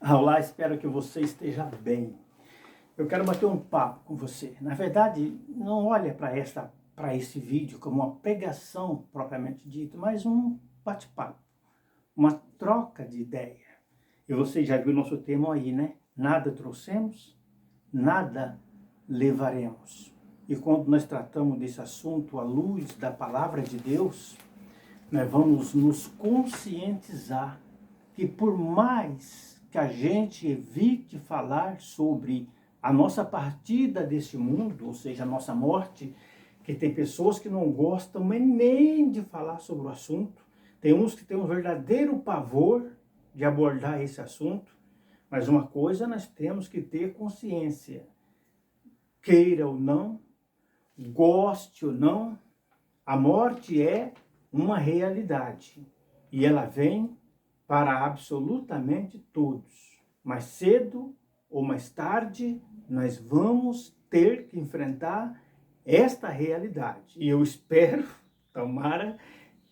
Olá, espero que você esteja bem. Eu quero bater um papo com você. Na verdade, não olha para esse vídeo como uma pregação propriamente dita, mas um bate-papo, uma troca de ideia. E você já viu o nosso tema aí, né? Nada trouxemos, nada levaremos. E quando nós tratamos desse assunto à luz da palavra de Deus, nós vamos nos conscientizar que por mais que a gente evite falar sobre a nossa partida deste mundo, ou seja, a nossa morte, que tem pessoas que não gostam nem de falar sobre o assunto, tem uns que têm um verdadeiro pavor de abordar esse assunto, mas uma coisa nós temos que ter consciência, queira ou não, goste ou não, a morte é uma realidade e ela vem para absolutamente todos. Mais cedo ou mais tarde, nós vamos ter que enfrentar esta realidade. E eu espero, tomara,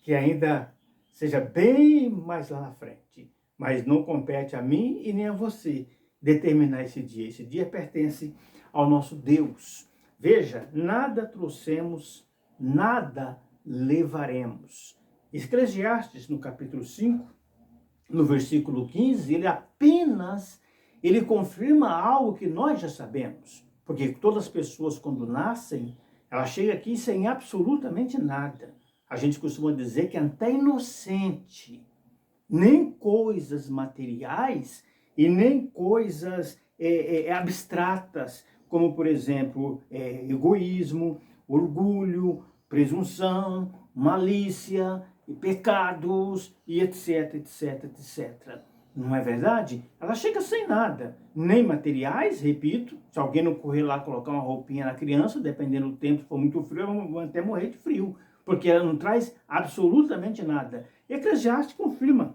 que ainda seja bem mais lá na frente. Mas não compete a mim e nem a você determinar esse dia. Esse dia pertence ao nosso Deus. Veja, nada trouxemos, nada levaremos. Eclesiastes, no capítulo 5, no versículo 15, ele confirma algo que nós já sabemos. Porque todas as pessoas, quando nascem, elas chegam aqui sem absolutamente nada. A gente costuma dizer que é até inocente. Nem coisas materiais e nem coisas abstratas, como, por exemplo, egoísmo, orgulho, presunção, malícia, pecados e etc, etc, etc. Não é verdade? Ela chega sem nada, nem materiais, repito, se alguém não correr lá colocar uma roupinha na criança, dependendo do tempo, se for muito frio, ela vai até morrer de frio, porque ela não traz absolutamente nada. Eclesiastes confirma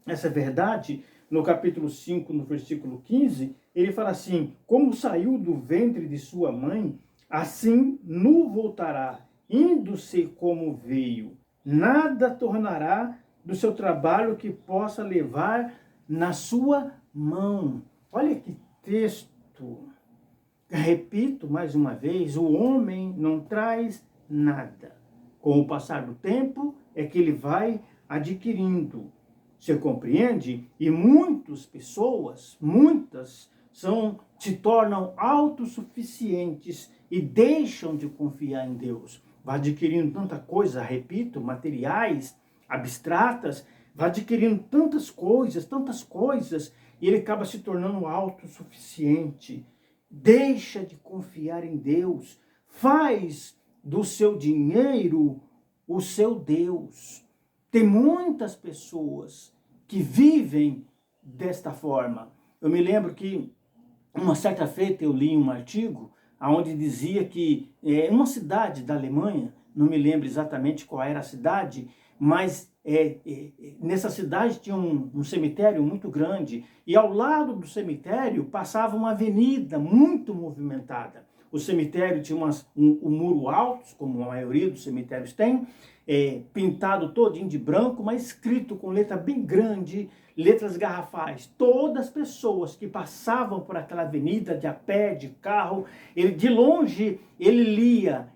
essa verdade no capítulo 5, no versículo 15, ele fala assim: como saiu do ventre de sua mãe, assim nu voltará, indo-se como veio. Nada tornará do seu trabalho que possa levar na sua mão. Olha que texto. Repito mais uma vez, o homem não traz nada. Com o passar do tempo é que ele vai adquirindo. Você compreende? E muitas pessoas, se tornam autossuficientes e deixam de confiar em Deus. Vai adquirindo tanta coisa, repito, materiais, abstratas, vai adquirindo tantas coisas, e ele acaba se tornando autossuficiente. Deixa de confiar em Deus, faz do seu dinheiro o seu Deus. Tem muitas pessoas que vivem desta forma. Eu me lembro que uma certa feita eu li um artigo onde dizia que uma cidade da Alemanha, não me lembro exatamente qual era a cidade, mas nessa cidade tinha um cemitério muito grande e ao lado do cemitério passava uma avenida muito movimentada. O cemitério tinha um muro alto, como a maioria dos cemitérios tem, pintado todinho de branco, mas escrito com letra bem grande, letras garrafais. Todas as pessoas que passavam por aquela avenida, de a pé, de carro, de longe ele lia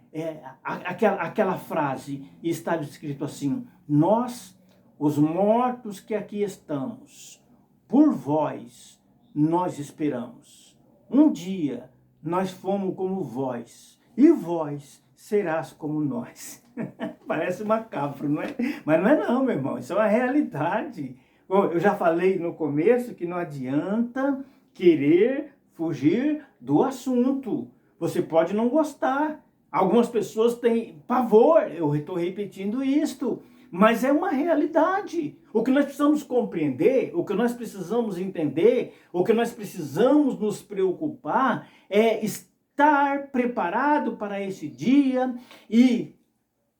aquela frase e estava escrito assim: nós, os mortos que aqui estamos, por vós nós esperamos. Um dia nós fomos como vós, e vós serás como nós. Parece macabro, não é? Mas não é não, meu irmão, isso é uma realidade. Bom, eu já falei no começo que não adianta querer fugir do assunto. Você pode não gostar. Algumas pessoas têm pavor, eu estou repetindo isto, mas é uma realidade. O que nós precisamos compreender, o que nós precisamos entender, o que nós precisamos nos preocupar é estar preparado para esse dia e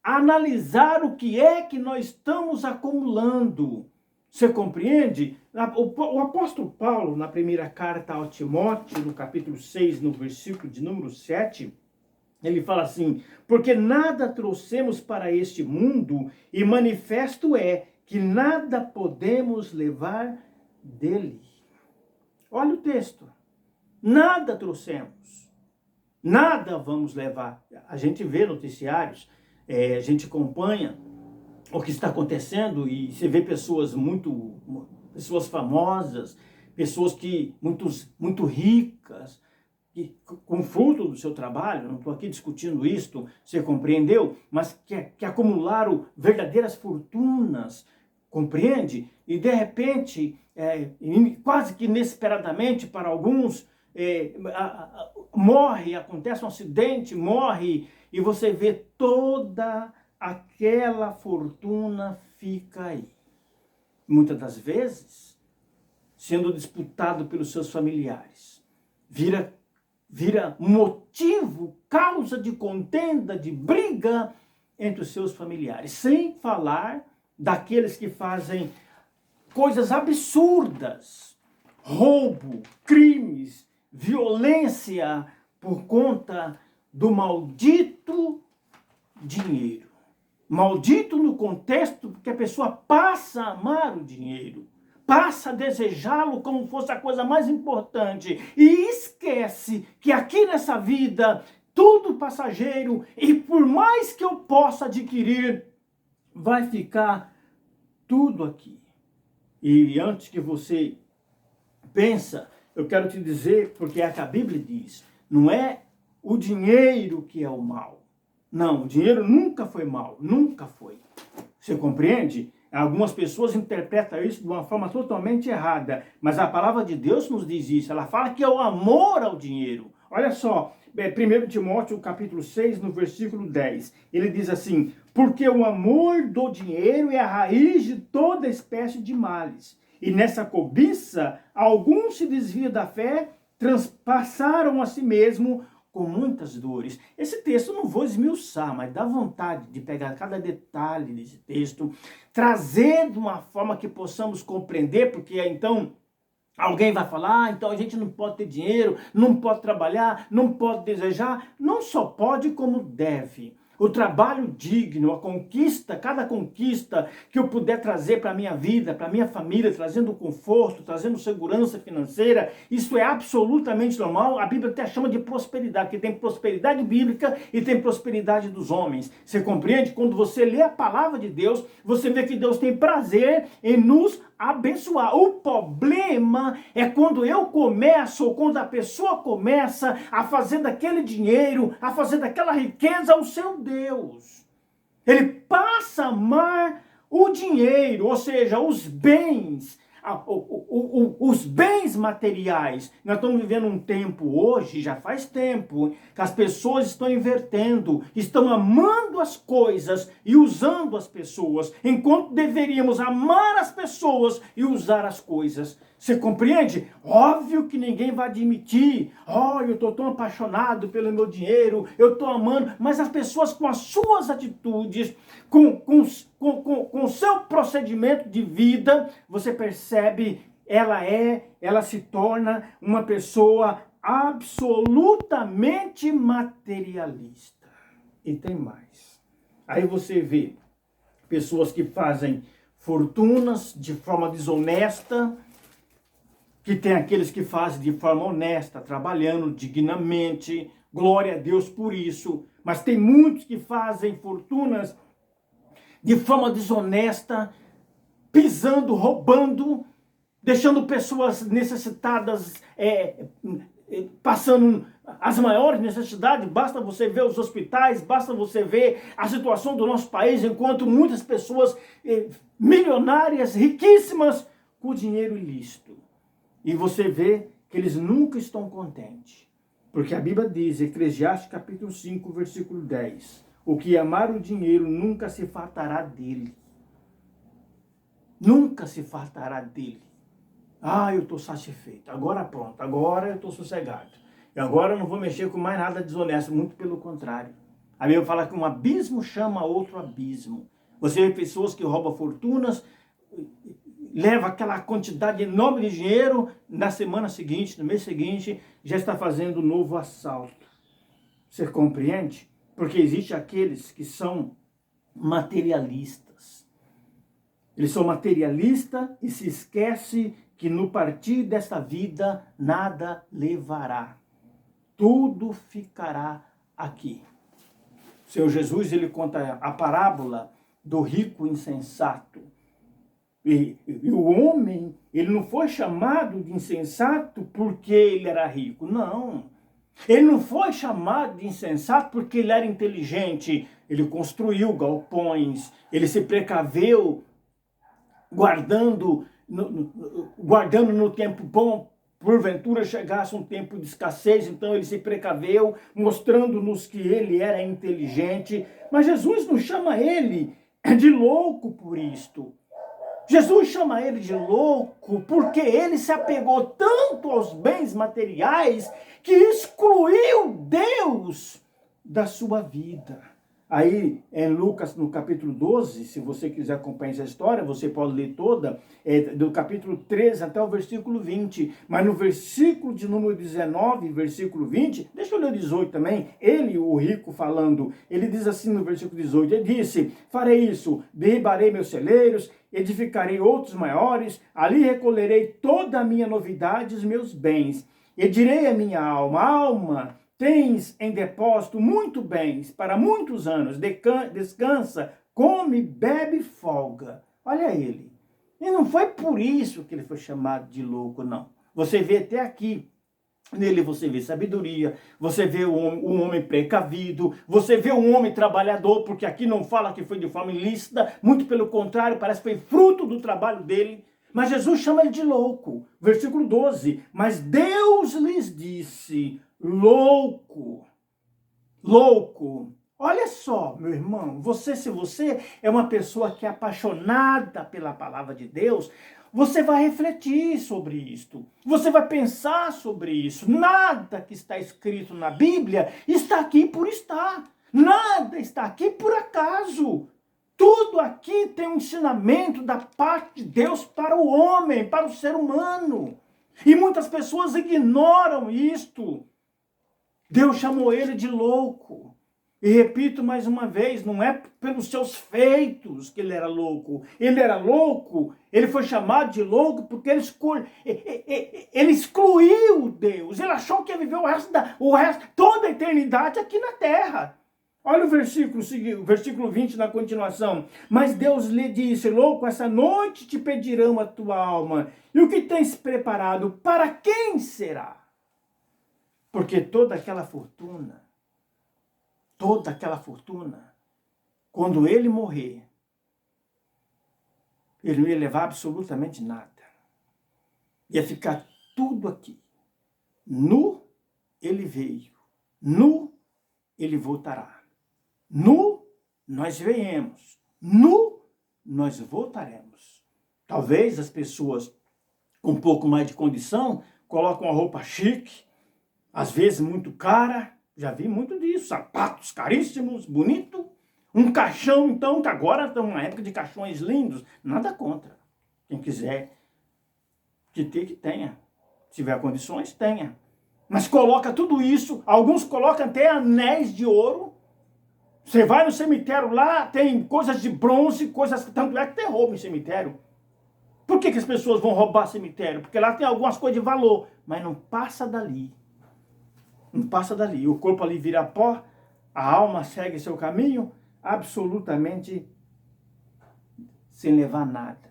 analisar o que é que nós estamos acumulando. Você compreende? O apóstolo Paulo, na primeira carta ao Timóteo, no capítulo 6, no versículo de número 7, ele fala assim: porque nada trouxemos para este mundo, e manifesto é que nada podemos levar dele. Olha o texto. Nada trouxemos. Nada vamos levar. A gente vê noticiários, a gente acompanha o que está acontecendo e você vê pessoas pessoas famosas, pessoas muito ricas, com fruto do seu trabalho, não estou aqui discutindo isto, você compreendeu? Mas que acumularam verdadeiras fortunas, compreende? E de repente, quase que inesperadamente para alguns, morre, acontece um acidente, morre, e você vê toda aquela fortuna fica aí. Muitas das vezes, sendo disputado pelos seus familiares, vira motivo, causa de contenda, de briga entre os seus familiares. Sem falar daqueles que fazem coisas absurdas, roubo, crimes, violência por conta do maldito dinheiro. Maldito no contexto porque a pessoa passa a amar o dinheiro, passa a desejá-lo como fosse a coisa mais importante e esquece que aqui nessa vida tudo passageiro e por mais que eu possa adquirir, vai ficar tudo aqui. E antes que você pensa, eu quero te dizer, porque é que a Bíblia diz, não é o dinheiro que é o mal. Não, o dinheiro nunca foi mal, nunca foi. Você compreende? Algumas pessoas interpretam isso de uma forma totalmente errada, mas a palavra de Deus nos diz isso. Ela fala que é o amor ao dinheiro. Olha só, 1 Timóteo capítulo 6, no versículo 10. Ele diz assim, porque o amor do dinheiro é a raiz de toda espécie de males. E nessa cobiça, alguns se desviam da fé, transpassaram a si mesmo com muitas dores. Esse texto eu não vou esmiuçar, mas dá vontade de pegar cada detalhe desse texto, trazer de uma forma que possamos compreender, porque então alguém vai falar, então a gente não pode ter dinheiro, não pode trabalhar, não pode desejar, não só pode como deve. O trabalho digno, a conquista, cada conquista que eu puder trazer para a minha vida, para a minha família, trazendo conforto, trazendo segurança financeira, isso é absolutamente normal. A Bíblia até chama de prosperidade, que tem prosperidade bíblica e tem prosperidade dos homens. Você compreende? Quando você lê a palavra de Deus, você vê que Deus tem prazer em nos abençoar. O problema é quando eu começo, ou quando a pessoa começa a fazer daquele dinheiro, a fazer daquela riqueza o seu Deus. Ele passa a amar o dinheiro, ou seja, os bens, os bens materiais. Nós estamos vivendo um tempo hoje, já faz tempo, que as pessoas estão invertendo, estão amando as coisas e usando as pessoas, enquanto deveríamos amar as pessoas e usar as coisas. Você compreende? Óbvio que ninguém vai admitir, eu estou tão apaixonado pelo meu dinheiro, eu estou amando, mas as pessoas com as suas atitudes, com o seu procedimento de vida, você percebe, ela se torna uma pessoa absolutamente materialista. E tem mais. Aí você vê pessoas que fazem fortunas de forma desonesta, que tem aqueles que fazem de forma honesta, trabalhando dignamente, glória a Deus por isso, mas tem muitos que fazem fortunas de forma desonesta, pisando, roubando, deixando pessoas necessitadas, passando as maiores necessidades. Basta você ver os hospitais, basta você ver a situação do nosso país, enquanto muitas pessoas milionárias, riquíssimas, com dinheiro ilícito. E você vê que eles nunca estão contentes. Porque a Bíblia diz, Eclesiastes capítulo 5, versículo 10, o que amar o dinheiro nunca se fartará dele. Nunca se fartará dele. Eu estou satisfeito, agora pronto, agora eu estou sossegado. E agora eu não vou mexer com mais nada desonesto, muito pelo contrário. A Bíblia fala que um abismo chama outro abismo. Você vê pessoas que roubam fortunas, leva aquela quantidade enorme de dinheiro, na semana seguinte, no mês seguinte, já está fazendo um novo assalto. Você compreende? Porque existe aqueles que são materialistas. Eles são materialistas e se esquecem que no partir desta vida nada levará. Tudo ficará aqui. O Senhor Jesus, ele conta a parábola do rico insensato. E o homem, ele não foi chamado de insensato porque ele era rico, não. Ele não foi chamado de insensato porque ele era inteligente. Ele construiu galpões, ele se precaveu guardando no tempo bom, porventura chegasse um tempo de escassez, então ele se precaveu, mostrando-nos que ele era inteligente. Mas Jesus não chama ele de louco por isto. Jesus chama ele de louco porque ele se apegou tanto aos bens materiais que excluiu Deus da sua vida. Aí, em Lucas, no capítulo 12, se você quiser acompanhar essa história, você pode ler toda, do capítulo 13 até o versículo 20. Mas no versículo de número 19, versículo 20, deixa eu ler o 18 também, ele, o rico, falando, ele diz assim no versículo 18, ele disse, farei isso, derribarei meus celeiros, edificarei outros maiores, ali recolherei toda a minha novidade, os meus bens, e direi à minha alma, alma, tens em depósito muito bens para muitos anos, descansa, come, bebe e folga. Olha ele. E não foi por isso que ele foi chamado de louco, não. Você vê até aqui, nele você vê sabedoria, você vê um homem precavido, você vê um homem trabalhador, porque aqui não fala que foi de forma ilícita, muito pelo contrário, parece que foi fruto do trabalho dele. Mas Jesus chama ele de louco. Versículo 12. Mas Deus lhes disse, louco, louco. Olha só, meu irmão, se você é uma pessoa que é apaixonada pela palavra de Deus, você vai refletir sobre isto. Você vai pensar sobre isso. Nada que está escrito na Bíblia está aqui por estar. Nada está aqui por acaso. Tudo aqui tem um ensinamento da parte de Deus para o homem, para o ser humano. E muitas pessoas ignoram isto. Deus chamou ele de louco. E repito mais uma vez, não é pelos seus feitos que ele era louco. Ele era louco, ele foi chamado de louco porque ele excluiu Deus. Ele achou que ia viver toda a eternidade aqui na terra. Olha o versículo 20 na continuação. Mas Deus lhe disse, louco, essa noite te pedirão a tua alma. E o que tens preparado, para quem será? Porque toda aquela fortuna, quando ele morrer, ele não ia levar absolutamente nada. Ia ficar tudo aqui. Nu ele veio, nu ele voltará. Nu nós viemos, nu nós voltaremos. Talvez as pessoas com um pouco mais de condição colocam uma roupa chique, às vezes muito cara, já vi muito disso, sapatos caríssimos, bonito, um caixão então, que agora está uma época de caixões lindos, nada contra. Quem quiser que tenha, se tiver condições, tenha. Mas coloca tudo isso, alguns colocam até anéis de ouro. Você vai no cemitério lá, tem coisas de bronze, tanto é que tem roubo em cemitério. Por que as pessoas vão roubar cemitério? Porque lá tem algumas coisas de valor, mas não passa dali. Não passa dali. O corpo ali vira pó, a alma segue seu caminho, absolutamente sem levar nada.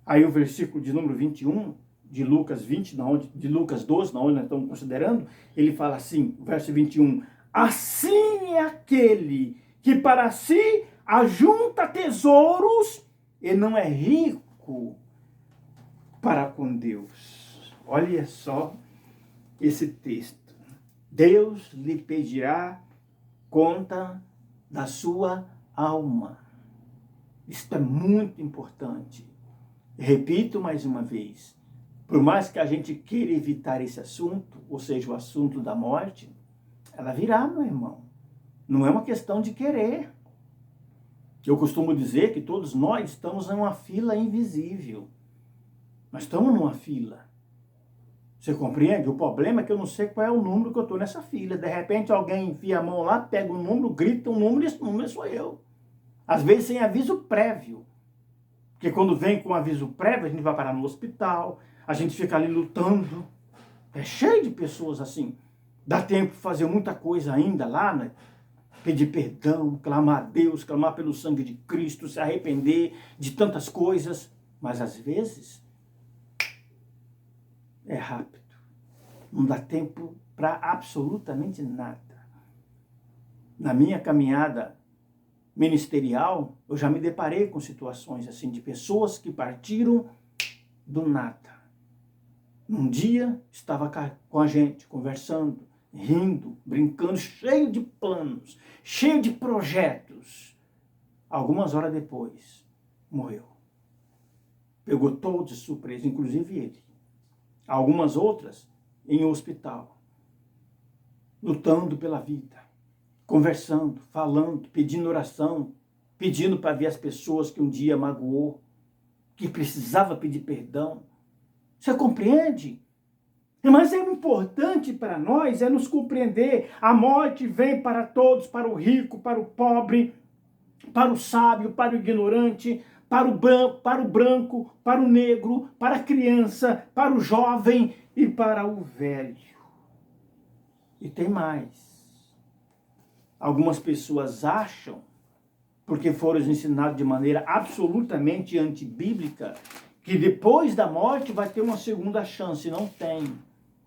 Aí o versículo de número 21, de Lucas 20, de Lucas 12, na onde nós estamos considerando, ele fala assim, verso 21, assim é aquele que para si ajunta tesouros e não é rico para com Deus. Olha só esse texto. Deus lhe pedirá conta da sua alma. Isto é muito importante. Repito mais uma vez, por mais que a gente queira evitar esse assunto, ou seja, o assunto da morte, ela virá, meu irmão. Não é uma questão de querer. Eu costumo dizer que todos nós estamos em uma fila invisível. Nós estamos numa fila. Você compreende? O problema é que eu não sei qual é o número que eu estou nessa fila. De repente alguém enfia a mão lá, pega um número, grita um número e esse número sou eu. Às vezes sem aviso prévio. Porque quando vem com aviso prévio, a gente vai parar no hospital, a gente fica ali lutando. É cheio de pessoas assim. Dá tempo de fazer muita coisa ainda lá, né? Pedir perdão, clamar a Deus, clamar pelo sangue de Cristo, se arrepender de tantas coisas. Mas às vezes é rápido. Não dá tempo para absolutamente nada. Na minha caminhada ministerial, eu já me deparei com situações assim, de pessoas que partiram do nada. Um dia estava com a gente, conversando, rindo, brincando, cheio de planos, cheio de projetos. Algumas horas depois, morreu. Pegou todos de surpresa, inclusive ele. Algumas outras em hospital, lutando pela vida, conversando, falando, pedindo oração, pedindo para ver as pessoas que um dia magoou, que precisava pedir perdão. Você compreende? Mas é importante para nós é nos compreender. A morte vem para todos, para o rico, para o pobre, para o sábio, para o ignorante, para o branco, para o negro, para a criança, para o jovem e para o velho. E tem mais. Algumas pessoas acham, porque foram ensinados de maneira absolutamente antibíblica, que depois da morte vai ter uma segunda chance. Não tem.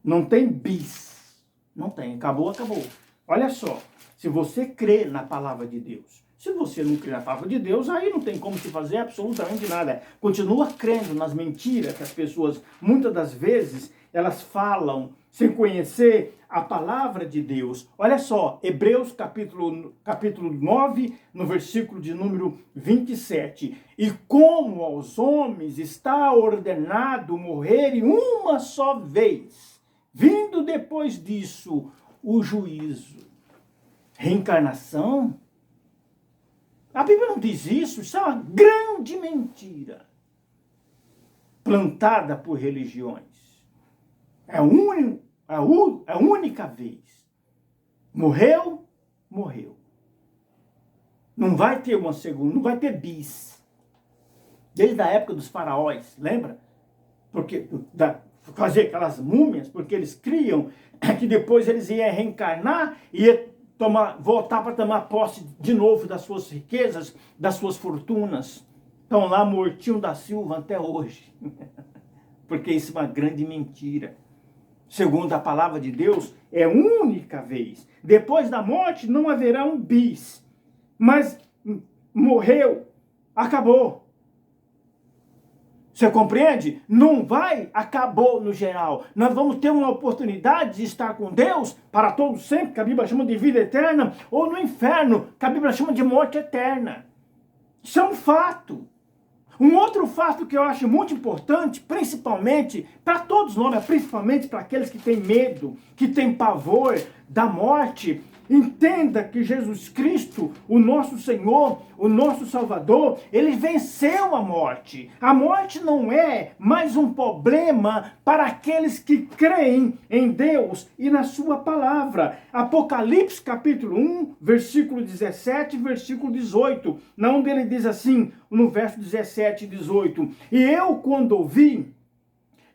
Não tem bis. Não tem. Acabou, acabou. Olha só, se você crê na palavra de Deus, se você não crê na palavra de Deus, aí não tem como se fazer absolutamente nada. Continua crendo nas mentiras que as pessoas, muitas das vezes, elas falam sem conhecer a palavra de Deus. Olha só, Hebreus capítulo 9, no versículo de número 27. E como aos homens está ordenado morrerem uma só vez, vindo depois disso o juízo. Reencarnação? A Bíblia não diz isso, isso é uma grande mentira plantada por religiões. É a única vez. Morreu, morreu. Não vai ter uma segunda, não vai ter bis. Desde a época dos faraós, lembra? Porque fazer aquelas múmias, porque eles criam que depois eles iam reencarnar e ia voltar para tomar posse de novo das suas riquezas, das suas fortunas. Estão lá mortinho da Silva até hoje. Porque isso é uma grande mentira. Segundo a palavra de Deus, é única vez. Depois da morte não haverá um bis. Mas morreu, acabou. Você compreende? Não vai, acabou no geral. Nós vamos ter uma oportunidade de estar com Deus para todo sempre, que a Bíblia chama de vida eterna, ou no inferno, que a Bíblia chama de morte eterna. Isso é um fato. Um outro fato que eu acho muito importante, principalmente para todos nós, mas principalmente para aqueles que têm medo, que têm pavor da morte, entenda que Jesus Cristo, o nosso Senhor, o nosso Salvador, ele venceu a morte. A morte não é mais um problema para aqueles que creem em Deus e na sua palavra. Apocalipse capítulo 1, versículo 17 e versículo 18, onde ele diz assim, no verso 17 e 18, e eu quando ouvi,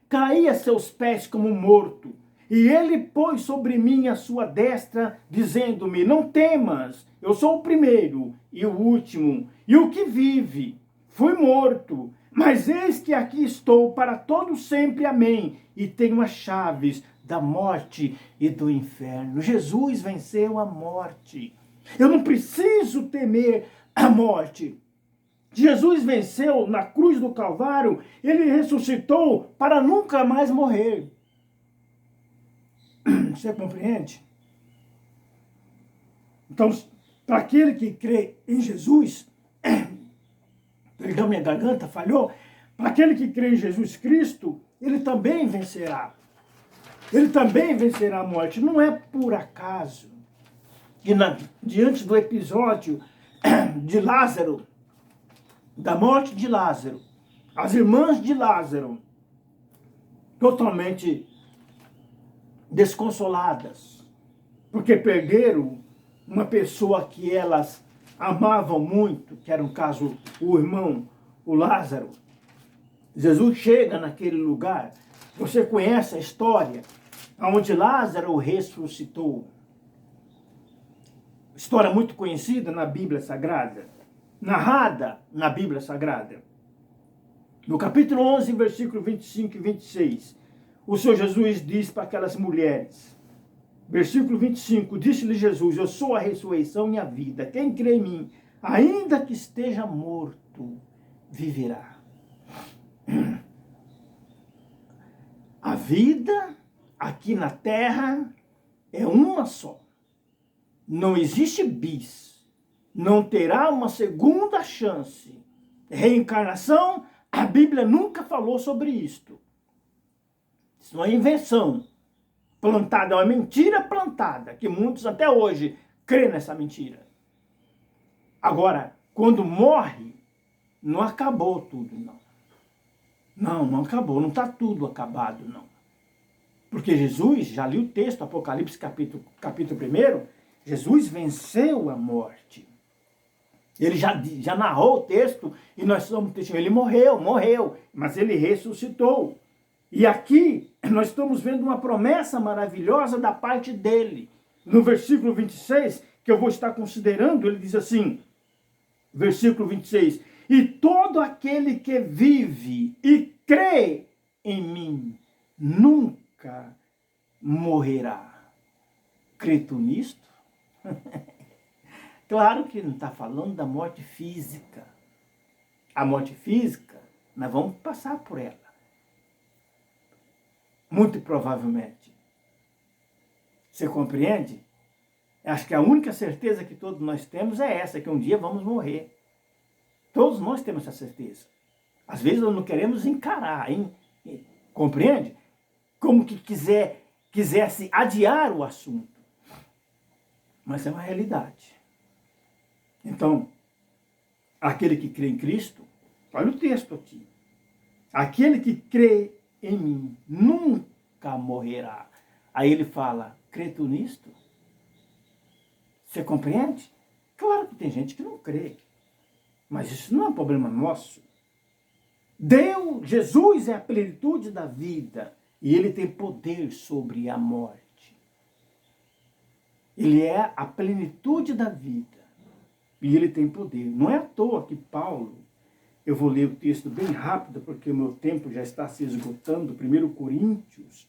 caí a seus pés como morto. E ele pôs sobre mim a sua destra, dizendo-me, não temas, eu sou o primeiro e o último, e o que vive. Fui morto, mas eis que aqui estou para todo sempre, amém. E tenho as chaves da morte e do inferno. Jesus venceu a morte. Eu não preciso temer a morte. Jesus venceu na cruz do Calvário, ele ressuscitou para nunca mais morrer. Você compreende? Então, para aquele que crê em Jesus, perdão, minha garganta falhou, para aquele que crê em Jesus Cristo, ele também vencerá. Ele também vencerá a morte. Não é por acaso que diante do episódio de Lázaro, da morte de Lázaro, as irmãs de Lázaro, totalmente desconsoladas, porque perderam uma pessoa que elas amavam muito, que era, no caso, o irmão o Lázaro. Jesus chega naquele lugar. Você conhece a história onde Lázaro ressuscitou. História muito conhecida na Bíblia Sagrada, narrada na Bíblia Sagrada. No capítulo 11, versículo 25 e 26, o Senhor Jesus diz para aquelas mulheres, versículo 25, disse-lhe Jesus, eu sou a ressurreição e a vida, quem crê em mim, ainda que esteja morto, viverá. A vida aqui na terra é uma só. Não existe bis. Não terá uma segunda chance. Reencarnação, a Bíblia nunca falou sobre isto. Isso não é invenção. Plantada, é uma mentira plantada, que muitos até hoje creem nessa mentira. Agora, quando morre, não acabou tudo, não. Não acabou, não está tudo acabado, não. Porque Jesus, já li o texto, Apocalipse capítulo 1, Jesus venceu a morte. Ele já narrou o texto e nós somos testemunhas. Ele morreu, mas ele ressuscitou. E aqui nós estamos vendo uma promessa maravilhosa da parte dele. No versículo 26, que eu vou estar considerando, ele diz assim, versículo 26, e todo aquele que vive e crê em mim nunca morrerá. Crê tu nisto? Claro que não está falando da morte física. A morte física, nós vamos passar por ela. Muito provavelmente. Você compreende? Acho que a única certeza que todos nós temos é essa, que um dia vamos morrer. Todos nós temos essa certeza. Às vezes nós não queremos encarar, hein? Compreende? Como que quisesse adiar o assunto. Mas é uma realidade. Então, aquele que crê em Cristo, olha o texto aqui. Aquele que crê em mim nunca morrerá. Aí ele fala, crê tu nisto? Você compreende? Claro que tem gente que não crê. Mas isso não é um problema nosso. Jesus é a plenitude da vida e ele tem poder sobre a morte. Ele é a plenitude da vida e ele tem poder. Não é à toa que Paulo, eu vou ler o texto bem rápido porque o meu tempo já está se esgotando, 1 Coríntios,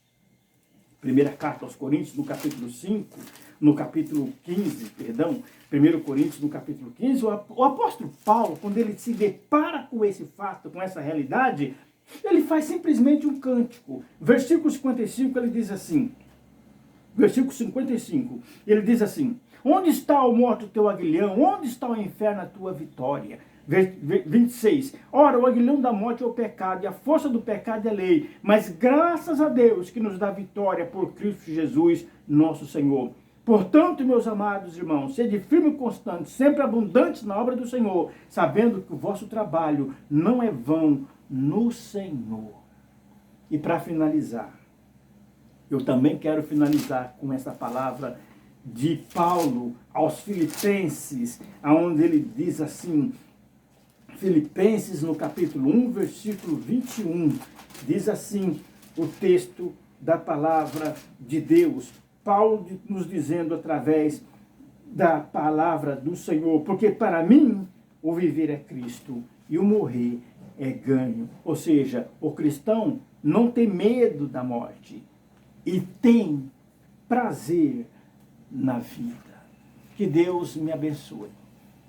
primeira carta aos Coríntios, no capítulo 5, no capítulo 15, perdão, 1 Coríntios, no capítulo 15, o apóstolo Paulo, quando ele se depara com esse fato, com essa realidade, ele faz simplesmente um cântico. Versículo 55, ele diz assim, versículo 55, ele diz assim, onde está, ó morte, o teu aguilhão? Onde está o inferno, a tua vitória? 26. Ora, o aguilhão da morte é o pecado, e a força do pecado é a lei. Mas graças a Deus que nos dá vitória por Cristo Jesus, nosso Senhor. Portanto, meus amados irmãos, sede firme e constante, sempre abundantes na obra do Senhor, sabendo que o vosso trabalho não é vão no Senhor. E para finalizar, eu também quero finalizar com essa palavra de Paulo aos Filipenses, onde ele diz assim, Filipenses no capítulo 1, versículo 21, diz assim o texto da palavra de Deus. Paulo nos dizendo através da palavra do Senhor, porque para mim o viver é Cristo e o morrer é ganho. Ou seja, o cristão não tem medo da morte e tem prazer na vida. Que Deus me abençoe,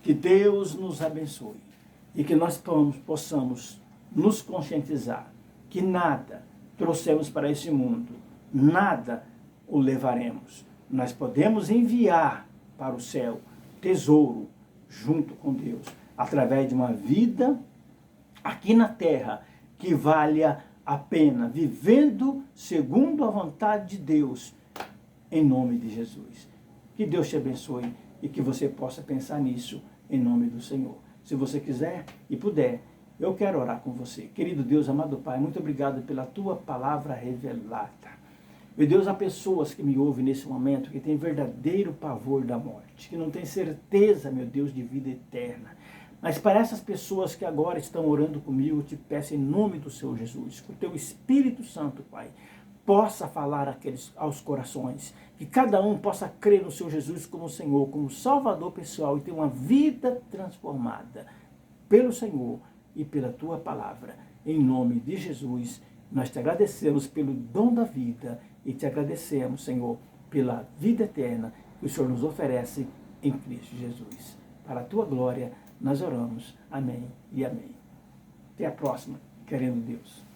que Deus nos abençoe e que nós possamos nos conscientizar que nada trouxemos para esse mundo, nada o levaremos. Nós podemos enviar para o céu tesouro junto com Deus, através de uma vida aqui na terra que valha a pena, vivendo segundo a vontade de Deus, em nome de Jesus. Que Deus te abençoe e que você possa pensar nisso em nome do Senhor. Se você quiser e puder, eu quero orar com você. Querido Deus, amado Pai, muito obrigado pela tua palavra revelada. Meu Deus, há pessoas que me ouvem nesse momento que têm verdadeiro pavor da morte, que não têm certeza, meu Deus, de vida eterna. Mas para essas pessoas que agora estão orando comigo, eu te peço em nome do Senhor Jesus, que o teu Espírito Santo, Pai, possa falar aos corações, que cada um possa crer no Senhor Jesus como Senhor, como Salvador pessoal e ter uma vida transformada pelo Senhor e pela tua palavra. Em nome de Jesus, nós te agradecemos pelo dom da vida e te agradecemos, Senhor, pela vida eterna que o Senhor nos oferece em Cristo Jesus. Para a tua glória, nós oramos. Amém e amém. Até a próxima, querendo Deus.